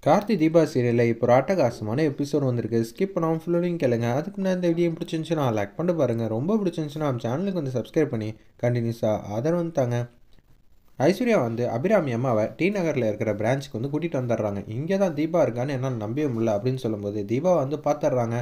கார்த்தி தீபா சீரியலில் இப்போ ஒரு அட்டகாசமான எபிசோட் வந்திருக்கு. ஸ்கிப் பண்ணாமல் ஃபுல்லையும் கேளுங்க. அதுக்கு முன்னாடி இந்த வீடியோ பிடிச்சிருந்துச்சுன்னா லைக் பண்ணிட்டு பாருங்கள். ரொம்ப பிடிச்சிருந்துச்சுன்னா நம்ம சேனலுக்கு வந்து சப்ஸ்கிரைப் பண்ணி கண்டினியூஸாக ஆதரவு தாங்க. ஐஸ்வர்யா வந்து அபிராமி அம்மாவை டி நகரில் இருக்கிற பிரான்ச்சுக்கு வந்து கூட்டிகிட்டு வந்துடுறாங்க. இங்கே தான் தீபா இருக்கான்னு என்னால் நம்பவே முடியல அப்படின்னு சொல்லும்போது தீபா வந்து பார்த்துட்றாங்க.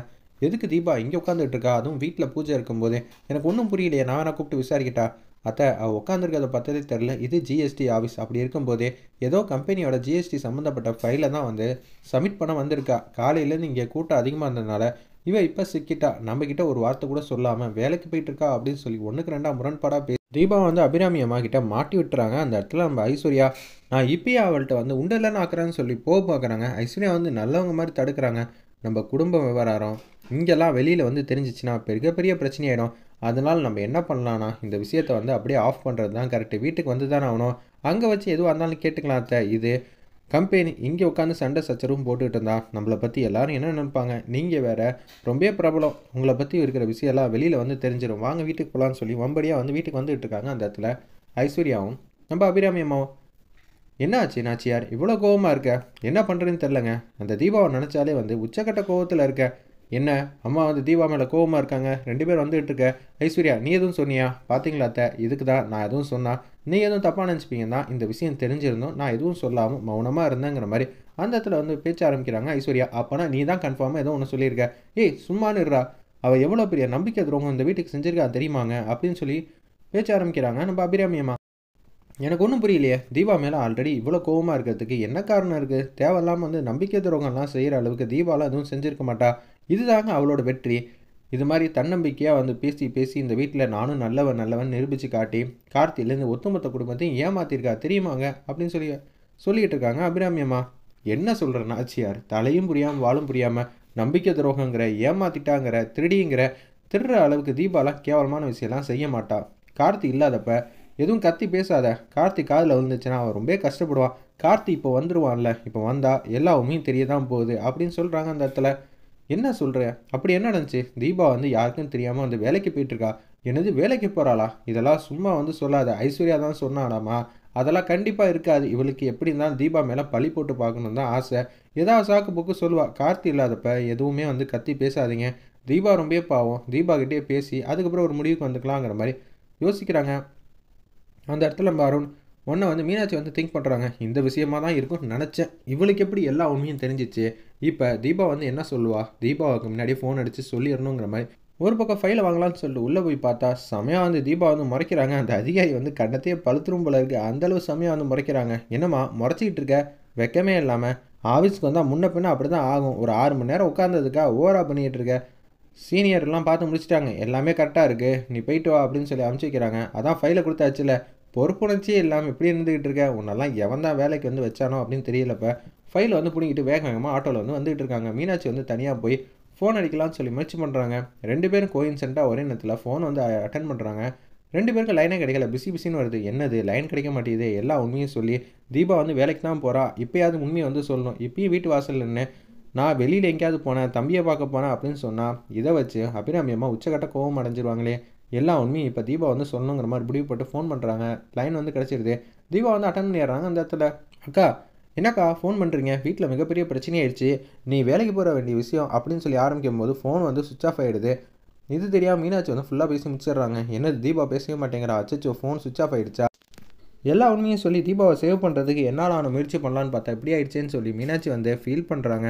எதுக்கு தீபா இங்கே உட்காந்துட்டு இருக்கா, அதுவும் வீட்டில் பூஜை இருக்கும்போது? எனக்கு ஒன்றும் புரியலையே, நான் வேணா கூப்பிட்டு விசாரிக்கிட்டா? அத்தை, அவள் உட்காந்துருக்கிறத பார்த்ததே தெரில. இது ஜிஎஸ்டி ஆஃபீஸ். அப்படி இருக்கும்போதே ஏதோ கம்பெனியோட ஜிஎஸ்டி சம்மந்தப்பட்ட ஃபைலை தான் வந்து சப்மிட் பண்ண வந்திருக்கா. காலையிலேருந்து இங்கே கூட்டம் அதிகமாக இருந்ததுனால இவ இப்போ சிக்கிட்டா. நம்மக்கிட்ட ஒரு வார்த்தை கூட சொல்லாமல் வேலைக்கு போயிட்டு இருக்கா அப்படின்னு சொல்லி ஒன்றுக்கு ரெண்டா முரண்பாடாக பேசி தீபா வந்து அபிராமி அம்மா கிட்ட மாட்டி விட்டுறாங்க. அந்த இடத்துல நம்ம ஐஸ்வர்யா நான் இப்பயே அவள்கிட்ட வந்து உண்டெல்லாம் ஆக்குறேன்னு சொல்லி பார்க்குறாங்க. ஐஸ்வர்யா வந்து நல்லவங்க மாதிரி தடுக்கிறாங்க. நம்ம குடும்ப விவகாரம் இங்கெல்லாம் வெளியில் வந்து தெரிஞ்சிச்சுன்னா பெரிய பிரச்சனையாயிடும். அதனால் நம்ம என்ன பண்ணலான்னா இந்த விஷயத்தை வந்து அப்படியே ஆஃப் பண்ணுறது தான் கரெக்டு. வீட்டுக்கு வந்து தானே ஆகணும். அங்கே வச்சு எதுவாக இருந்தாலும் கேட்டுக்கலாம் அத்தை. இது கம்பெனி. இங்கே உட்காந்து சண்டை சச்சரவும் போட்டுக்கிட்டு இருந்தா நம்மளை பற்றி எல்லாரும் என்ன நினைப்பாங்க? நீங்கள் வேற ரொம்ப பிரபலம். உங்களை பற்றி இருக்கிற விஷயம்லாம் வெளியில் வந்து தெரிஞ்சிடும். வாங்க வீட்டுக்கு போகலான்னு சொல்லி வம்படியாக வந்து வீட்டுக்கு வந்துட்டு இருக்காங்க. அந்த இடத்துல ஐஸ்வர்யாவும் நம்ம அபிராமி அம்மாவும். என்ன ஆச்சு நாச்சியார், இவ்வளோ கோவமாக இருக்க? என்ன பண்ணுறதுன்னு தெரிலங்க. அந்த தீபாவை நினச்சாலே வந்து உச்சக்கட்ட கோவத்தில் இருக்க. என்ன அம்மா வந்து தீபா மேலே கோவமாக இருக்காங்க. 2 பேர் வந்துகிட்டு இருக்க. ஐஸ்வர்யா, நீ எதுவும் சொன்னியா? பார்த்தீங்களா அத்தை, இதுக்கு தான் நான் எதுவும் சொன்னா நீ எதுவும் தப்பாக நினச்சிப்பீங்க தான். இந்த விஷயம் தெரிஞ்சிருந்தோம், நான் எதுவும் சொல்லாமல் மௌனமாக இருந்தேங்கிற மாதிரி அந்த இடத்துல வந்து பேச்ச ஆரம்பிக்கிறாங்க ஐஸ்வர்யா. அப்போனா நீ தான் கன்ஃபார்மாக ஏதோ ஒன்று சொல்லியிருக்க. ஏய் சும்மானு இருறா, அவள் எவ்வளோ பெரிய நம்பிக்கை துரோகம் இந்த வீட்டுக்கு செஞ்சிருக்கா தெரியுமாங்க அப்படின்னு சொல்லி பேச்ச ஆரம்பிக்கிறாங்க நம்ம அபிராமி அம்மா. எனக்கு ஒன்றும் புரியலையே, தீபா மேலே ஆல்ரெடி இவ்வளோ கோவமாக இருக்கிறதுக்கு என்ன காரணம் இருக்குது? தேவையில்லாமல் வந்து நம்பிக்கை துரோகம்லாம் செய்கிற அளவுக்கு தீபாலாம் எதுவும் செஞ்சுருக்க மாட்டா. இதுதாங்க அவளோட வெற்றி. இது மாதிரி தன்னம்பிக்கையாக வந்து பேசி பேசி இந்த வீட்டில் நானும் நல்லவன் நிரூபித்து காட்டி கார்த்திலேருந்து ஒட்டுமொத்த குடும்பத்தையும் ஏமாத்திருக்கா தெரியுமாங்க அப்படின்னு சொல்லிக்கிட்டு இருக்காங்க அபிராமி அம்மா. என்ன சொல்கிற நாச்சியார், தலையும் புரியாமல் வாழும் புரியாமல் நம்பிக்கை துரோகங்கிற, ஏமாத்திட்டாங்கிற, திருடிங்கிற, திருடுற அளவுக்கு தீபாலாம் கேவலமான விஷயம்லாம் செய்ய மாட்டா. கார்த்தி இல்லாதப்ப எதுவும் கத்தி பேசாத. கார்த்தி காதில் விழுந்துச்சுன்னா அவன் ரொம்ப கஷ்டப்படுவான். கார்த்தி இப்போ வந்துடுவான்ல, இப்போ வந்தா எல்லா உண்மையும் தெரிய தான் போகுது அப்படின்னு சொல்கிறாங்க அந்த இடத்துல. என்ன சொல்கிற? அப்படி என்ன நடந்துச்சு? தீபா வந்து யாருக்கும் தெரியாமல் வந்து வேலைக்கு போயிட்டுருக்கா. என்னது வேலைக்கு போகிறாளா? இதெல்லாம் சும்மா வந்து சொல்லாத. ஐஸ்வர்யா தான் சொன்னாடாமா? அதெல்லாம் கண்டிப்பாக இருக்காது. இவளுக்கு எப்படி இருந்தாலும் தீபா மேலே பழி போட்டு பார்க்கணும் தான் ஆசை. ஏதாவது சாக்கு போக்கு சொல்லுவா. கார்த்தி இல்லாதப்ப எதுவுமே வந்து கத்தி பேசாதீங்க. தீபா ரொம்பவே பாவம். தீபா கிட்டே பேசி அதுக்கப்புறம் ஒரு முடிவுக்கு வந்துக்கலாங்கிற மாதிரி யோசிக்கிறாங்க. அந்த இடத்துல நம்ம அருண் ஒன்றை வந்து மீனாட்சி வந்து திங்க் பண்ணுறாங்க. இந்த விஷயமா தான் இருக்கும்னு நினச்சேன். இவளுக்கு எப்படி எல்லா உண்மையும் தெரிஞ்சிச்சு? இப்போ தீபா வந்து என்ன சொல்லுவா? தீபாவுக்கு முன்னாடியே ஃபோன் அடித்து சொல்லிடணுங்கிற மாதிரி ஒரு பக்கம் ஃபைலை வாங்கலாம்னு சொல்லிட்டு உள்ளே போய் பார்த்தா செமையாக வந்து தீபா வந்து முறைக்கிறாங்க. அந்த அதிகாரி வந்து கண்ணத்தையே பழுத்துரும் போல இருக்குது. அந்தளவு செமையாக வந்து முறைக்கிறாங்க. என்னம்மா முறைச்சிக்கிட்டு இருக்க? வெக்கமே இல்லாமல் ஆஃபீஸ்க்கு வந்தால் முன்ன பின்ன அப்படி தான் ஆகும். ஒரு 6 மணி நேரம் உட்காந்ததுக்கா ஓவராக பண்ணிக்கிட்டு இருக்க. சீனியர்லாம் பார்த்து முடிச்சிட்டாங்க, எல்லாமே கரெக்டாக இருக்குது, நீ போயிட்டு வா அப்படின்னு சொல்லி அனுப்பிச்சி வைக்கிறாங்க. அதான் ஃபைலை கொடுத்தாச்சுல, பொறுப்புணர்ச்சியே இல்லாமல் எப்படி இருந்துக்கிட்டு இருக்க? உன்னெல்லாம் எவன் தான் வேலைக்கு வந்து வச்சானோ அப்படின்னு தெரியலப்ப. ஃபைலை வந்து பிடிங்கிட்டு வேகமாக ஆட்டோவில் வந்து வந்துகிட்டு இருக்காங்க. மீனாட்சி வந்து தனியாக போய் ஃபோன் அடிக்கலாம்னு சொல்லி முயற்சி பண்ணுறாங்க. 2 பேரும் கோயின்சென்ட்டாக ஒரே நேரத்தில் ஃபோன் வந்து அட்டன் பண்ணுறாங்க. 2 பேருக்கு லைனே கிடைக்கல. பிஸின்னு வருது. என்னது லைன் கிடைக்க மாட்டேங்குது? எல்லா உண்மையும் சொல்லி தீபா வந்து வேலைக்கு தான் போகிறா, இப்போயாவது உண்மையை வந்து சொல்லணும். இப்பயும் வீட்டு வாசல் நின்று நான் வெளியில் எங்கேயாவது போனேன், தம்பியை பார்க்க போனேன் அப்படின்னு சொன்னால் இதை வச்சு அபிராமி அம்மா உச்சக்கட்ட கோவம் அடைஞ்சிருவாங்களே. எல்லா உண்மையும் இப்போ தீபா வந்து சொல்லணுங்கிற மாதிரி முடிவு போட்டு ஃபோன் பண்ணுறாங்க. லைன் வந்து கிடச்சிருது. தீபா வந்து அட்டன் பண்ணிடுறாங்க. அந்த இடத்துல அக்கா, என்னக்கா ஃபோன் பண்ணுறீங்க? வீட்டில் மிகப்பெரிய பிரச்சனையாயிடுச்சு, நீ வேலைக்கு போகிற வேண்டிய விஷயம் அப்படின்னு சொல்லி ஆரம்பிக்கும் போது ஃபோன் வந்து சுவிச் ஆஃப் ஆகிடுது. இது தெரியாமல் மீனாட்சி வந்து ஃபுல்லாக பேசி முடிச்சிடுறாங்க. என்னது தீபா பேசவே மாட்டேங்கிறா? அச்சோ, ஃபோன் சுவிச் ஆஃப் ஆகிடுச்சா? எல்லா உண்மையும் சொல்லி தீபாவை சேவ் பண்ணுறதுக்கு என்னால் நான் முயற்சி பண்ணலான்னு பார்த்தா இப்படி ஆயிடுச்சேன்னு சொல்லி மீனாட்சி வந்து ஃபீல் பண்ணுறாங்க.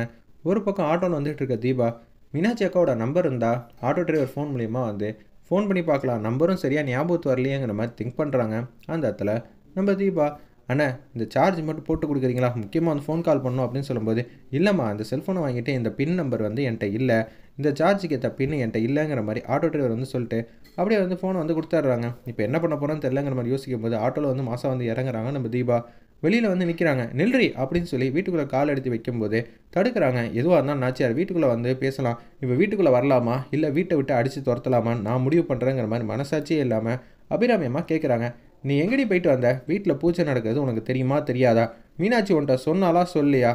ஒரு பக்கம் ஆட்டோன்னு வந்துட்டு இருக்க தீபா, மீனாட்சி அக்காவோட நம்பர் இருந்தால் ஆட்டோ டிரைவர் ஃபோன் மூலிமா வந்து ஃபோன் பண்ணி பார்க்கலாம், நம்பரும் சரியாக ஞாபகத்து வரலையேங்கிற மாதிரி திங்க் பண்ணுறாங்க. அந்த இடத்துல நம்ம தீபா, அண்ணா இந்த சார்ஜ் மட்டும் போட்டு கொடுக்குறீங்களா, முக்கியமாக வந்து ஃபோன் கால் பண்ணணும் அப்படின்னு சொல்லும்போது, இல்லைம்மா இந்த செல்ஃபோனை வாங்கிட்டு இந்த பின் நம்பர் வந்து என்கிட்ட இல்லை, இந்த சார்ஜுக்கு ஏற்ற பின் என்கிட்ட இல்லைங்கிற மாதிரி ஆட்டோ டிரைவர் வந்து சொல்லிட்டு அப்படியே வந்து ஃபோனை வந்து கொடுத்துட்றாங்க. இப்போ என்ன பண்ண போகிறோன்னு தெரிலங்கிற மாதிரி யோசிக்கும் போது ஆட்டோவில் வந்து மாதம் வந்து இறங்குறாங்க நம்ம தீபா. வெளியில் வந்து நிற்கிறாங்க. நில்றி அப்படின்னு சொல்லி வீட்டுக்குள்ளே கால் எடுத்து வைக்கும்போது தடுக்கிறாங்க. எதுவாக இருந்தாலும் நாச்சியார் வீட்டுக்குள்ளே வந்து பேசலாம், இப்போ வீட்டுக்குள்ளே வரலாமா இல்லை வீட்டை விட்டு அடித்து துரத்தலாமான்னு நான் முடிவு பண்ணுறேங்கிற மாதிரி மனசாட்சியே இல்லாமல் அபிராமி அம்மா கேட்குறாங்க. நீ எங்கடி போயிட்டு வந்த? வீட்டில் பூஜை நடக்குது உனக்கு தெரியுமா தெரியாதா? மீனாட்சி உன்ட்ட சொன்னாலா சொல்லியா?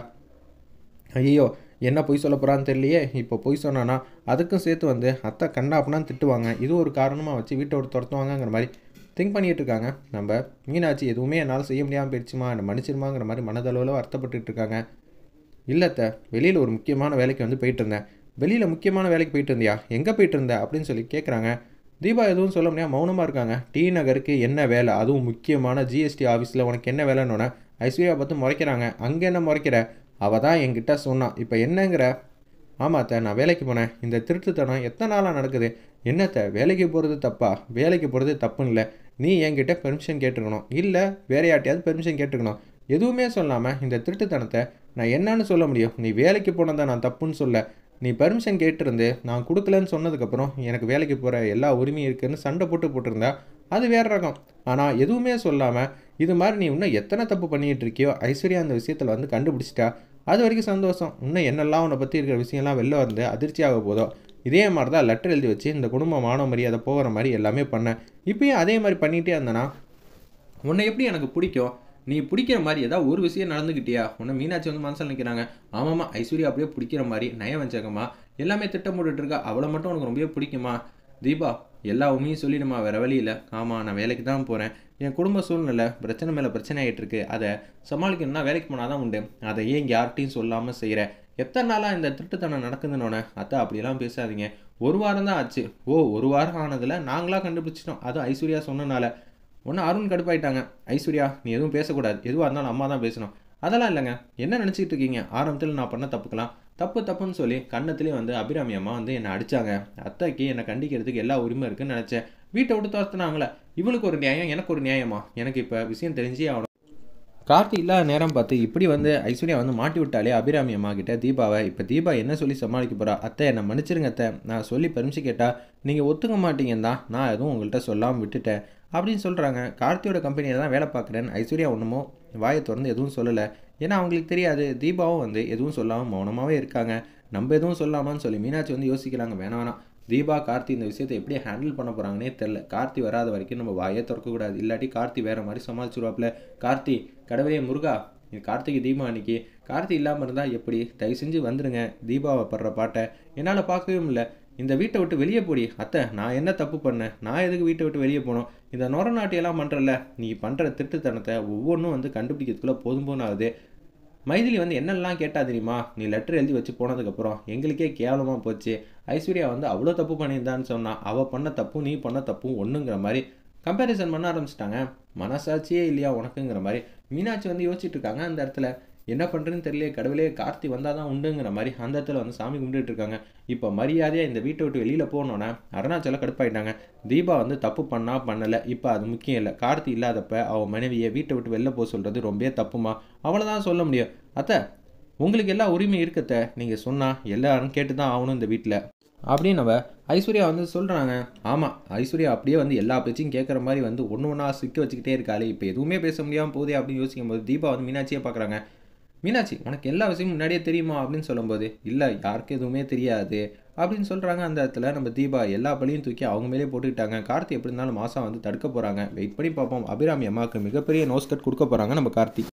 ஐயோ, என்ன பொய் சொல்ல போகிறான்னு தெரியலையே. இப்போ பொய் சொன்னானா அதுக்கும் சேர்த்து வந்து அத்தை கண்ணா அப்படின்னா திட்டுவாங்க. இது ஒரு காரணமாக வச்சு வீட்டை விட்டு துரத்துவாங்கங்கிற மாதிரி திங்க் பண்ணிகிட்டு இருக்காங்க. நம்ம மீனாட்சி எதுவுமே என்னால் செய்ய முடியாமல் போயிடுச்சுமா, என்னை மன்னிச்சிருமாங்கிற மாதிரி மனதளவில் வருத்தப்பட்டுட்டு இருக்காங்க. இல்ல அத்த, வெளியில ஒரு முக்கியமான வேலைக்கு வந்து போயிட்டு இருந்தேன். வெளியில முக்கியமான வேலைக்கு போயிட்டு இருந்தியா? எங்க போயிட்டு இருந்த? அப்படின்னு சொல்லி கேட்குறாங்க. தீபா எதுவும் சொல்ல முடியாம மௌனமா இருக்காங்க. டி நகருக்கு என்ன வேலை? அதுவும் முக்கியமான ஜிஎஸ்டி ஆஃபீஸ்ல உனக்கு என்ன வேலைன்னோனே, ஐஸ்வர்யா பார்த்து முறைக்கிறாங்க. அங்க என்ன முறைக்கிற? அவ தான் என்கிட்ட சொன்னா. இப்ப என்னங்கிற? ஆமா அத்த, நான் வேலைக்கு போனேன். இந்த திருட்டுத்தனம் எத்தன நாளா நடக்குது? என்ன அத்த, வேலைக்கு போறது தப்பா? வேலைக்கு போறது தப்புன்னு இல்ல. நீ என்கிட்ட பெர்மிஷன் கேட்டுருக்கணும். இல்ல வேற யார்ட்டயாவது பெர்மிஷன் கேட்டுருக்கணும். எதுவுமே சொல்லாம இந்த திருட்டுத்தனத்த நான் என்னன்னு சொல்ல முடியும்? நீ வேலைக்கு போனத நான் தப்புன்னு சொல்ல. நீ பெர்மிஷன் கேட்டிருந்து நான் குடுக்கலன்னு சொன்னதுக்கப்புறம் எனக்கு வேலைக்கு போற எல்லா உரிமையும் இருக்குன்னு சண்டை போட்டிருந்தா அது வேற ரகம். ஆனா எதுவுமே சொல்லாம இது மாரி நீ இன்னும் எத்தன தப்பு பண்ணிட்டு இருக்கியோ, ஐஸ்வர்யா அந்த விஷயத்துல வந்து கண்டுபிடிச்சிட்டா. அது வரைக்கும் சந்தோஷம். இன்னும் என்னெல்லாம் உன்னை பத்தி இருக்கிற விஷயம்லாம் வெளில வந்து அதிர்ச்சியாக போதோ, இதே மாரி தான் லெட்டர் எழுதி வச்சு இந்த குடும்பம் மான மரியாதை போகிற மாரி எல்லாமே பண்ணேன். இப்பயும் அதே மாரி பண்ணிட்டே இருந்தேனா, உன்னை எப்படி எனக்கு பிடிக்கும்? நீ பிடிக்கிற மாரி ஏதாவது ஒரு விஷயம் நடந்துக்கிட்டியா? உன்ன மீனாட்சி வந்து மனசுல நிக்கிறாங்க. ஆமாமா, ஐஸ்வர்யா அப்படியே பிடிக்கிற மாரி நயவஞ்சகமா எல்லாமே திட்டம் போட்டுட்டு இருக்கா. அவள மட்டும் உனக்கு ரொம்பவே பிடிக்குமா? தீபா, எல்லா உண்மையும் சொல்லிடுமா, வேற வழி இல்ல. ஆமா, நான் வேலைக்கு தான் போறேன். என் குடும்ப சூழ்நிலை பிரச்சனை மேல பிரச்சனை ஆயிட்டு இருக்கு. அத சமாளிக்கணும்னா வேலைக்கு போனா தான் உண்டு. அத ஏன் யார்ட்டயும் சொல்லாம செய்ற? எத்தன நாளா இந்த திருட்டுத்தனம் நடக்குதுன்னோனே, அத்த அப்படிலாம் பேசாதீங்க. 1 வாரம் தான் ஆச்சு. ஓ! 1 வாரம் ஆனதுல நாங்களா கண்டுபிடிச்சிட்டோம். அதுவும் ஐஸ்வர்யா சொன்னனால. உடனே அருண் கடுப்பாயிட்டாங்க. ஐஸ்வர்யா, நீ எதுவும் பேசக்கூடாது. எதுவா இருந்தாலும் அம்மா தான் பேசணும். அதெல்லாம் இல்லைங்க. என்ன நினச்சிக்கிட்டு இருக்கீங்க? ஆரம்பத்தில் நான் பண்ண தப்புக்கலாம் தப்பு தப்புன்னு சொல்லி கன்னத்திலே வந்து அபிராமி அம்மா வந்து என்னை அடிச்சாங்க. அத்தைக்கு என்னை கண்டிக்கிறதுக்கு எல்லா உரிமை இருக்குன்னு நினச்சேன். வீட்டை விட்டு துரத்துனாங்களே. இவளுக்கு ஒரு நியாயம், எனக்கு ஒரு நியாயமா? எனக்கு இப்போ விஷயம் தெரிஞ்சே ஆகணும். கார்த்தி இல்லாத நேரம் பார்த்து இப்படி வந்து ஐஸ்வர்யா வந்து மாட்டி விட்டாலே அபிராமி அம்மா கிட்ட தீபாவை. இப்போ தீபா என்ன சொல்லி சமாளிக்க போறா? அத்தை, என்னை மன்னிச்சிருங்க அத்தை. நான் சொல்லி பெர்மிஷன் கேட்டா நீங்கள் ஒத்துக்க மாட்டீங்கன்னு தான் நான் எதுவும் உங்கள்கிட்ட சொல்லாமல் விட்டுட்டேன் அப்படின்னு சொல்கிறாங்க. கார்த்தியோட கம்பெனியில் தான் வேலை பார்க்குறேன்னு ஐஸ்வர்யா ஒன்றுமோ வாயை திறந்து எதுவும் சொல்லலை. ஏன்னா அவங்களுக்கு தெரியாது. தீபாவும் வந்து எதுவும் சொல்லாமல் மௌனமாகவே இருக்காங்க. நம்ம எதுவும் சொல்லாமான்னு சொல்லி மீனாட்சி வந்து யோசிக்கிறாங்க. வேணாம் வேணாம், தீபா கார்த்தி இந்த விஷயத்தை எப்படி ஹேண்டில் பண்ண போகிறாங்கன்னே தெரில. கார்த்தி வராத வரைக்கும் நம்ம வாயே திறக்கக்கூடாது. இல்லாட்டி கார்த்தி வேறு மாதிரி சமாளிச்சுருவாப்புல. கார்த்தி, கடவுளே முருகா, கார்த்திகை தீபா அன்னைக்கு கார்த்தி இல்லாமல் இருந்தால் எப்படி? தயவு செஞ்சு வந்துடுங்க. தீபாவை படுற பாட்டை என்னால் பார்க்கவே முடியல. இந்த வீட்டை விட்டு வெளியே போடி. அத்தை, நான் என்ன தப்பு பண்ணேன்? நான் எதுக்கு வீட்டை விட்டு வெளியே போகணும்? இந்த நொர நாட்டியெல்லாம் பண்ணுறல, நீ பண்ணுற திருட்டுத்தனத்தை ஒவ்வொன்றும் வந்து கண்டுபிடிக்கிறதுக்குள்ளே போதும் போதும் ஆகுது. மைதிலி வந்து என்னெல்லாம் கேட்டா தெரியுமா? நீ லெட்டர் எழுதி வச்சு போனதுக்கப்புறம் எங்களுக்கே கேவலமாக போச்சு. ஐஸ்வர்யா வந்து அவ்வளோ தப்பு பண்ணியிருந்தான்னு சொன்னா. அவள் பண்ண தப்பும் நீ பண்ண தப்பும் ஒன்றுங்கிற மாதிரி கம்பேரிசன் பண்ண ஆரம்பிச்சிட்டாங்க. மனசாட்சியே இல்லையா உனக்குங்கிற மாதிரி மீனாட்சி வந்து யோசிச்சுட்டு இருக்காங்க. அந்த இடத்துல என்ன பண்ணுறதுன்னு தெரியல. கடவுளே, கார்த்தி வந்தால் தான் உண்டுங்கிற மாதிரி அந்த இடத்துல வந்து சாமி கும்பிட்டுட்டு இருக்காங்க. இப்போ மரியாதையாக இந்த வீட்டை விட்டு வெளியில் போனோன்னே அருணாச்சலம் கடுப்பாயிட்டாங்க. தீபா வந்து தப்பு பண்ணா பண்ணலை, இப்போ அது முக்கியம் இல்லை. கார்த்தி இல்லாதப்ப அவன் மனைவியை வீட்டை விட்டு வெளில போக சொல்கிறது ரொம்பவே தப்புமா. அவளை தான் சொல்ல முடியும். அத்தை, உங்களுக்கு எல்லா உரிமையும் இருக்கத்த. நீங்கள் சொன்னால் எல்லாரும் கேட்டு தான் ஆகணும் இந்த வீட்டில் அப்படின்னு அவ ஐஸ்வர்யா வந்து சொல்கிறாங்க. ஆமாம், ஐஸ்வர்யா அப்படியே வந்து எல்லா பேச்சையும் கேட்குற மாதிரி வந்து ஒன்று ஒன்றா சிக்க வச்சுக்கிட்டே இருக்காளே. இப்போ எதுவுமே பேச முடியாமல் போதே அப்படின்னு யோசிக்கும் போது தீபா வந்து மீனாட்சியே பார்க்குறாங்க. மீனாட்சி, உனக்கு எல்லா விஷயமும் முன்னாடியே தெரியுமா அப்படின்னு சொல்லும்போது, இல்லை யாருக்கும் எதுவுமே தெரியாது அப்படின்னு சொல்கிறாங்க. அந்த இடத்துல நம்ம தீபா எல்லா பழியும் தூக்கி அவங்க மேலே போட்டுக்கிட்டாங்க. கார்த்தி எப்படி இருந்தாலும் மாதம் வந்து தடுக்க போகிறாங்க. வெயிட் பண்ணி பார்ப்போம். அபிராமி அம்மாவுக்கு மிகப்பெரிய நோஸ்கட் கொடுக்க போகிறாங்க நம்ம கார்த்தி.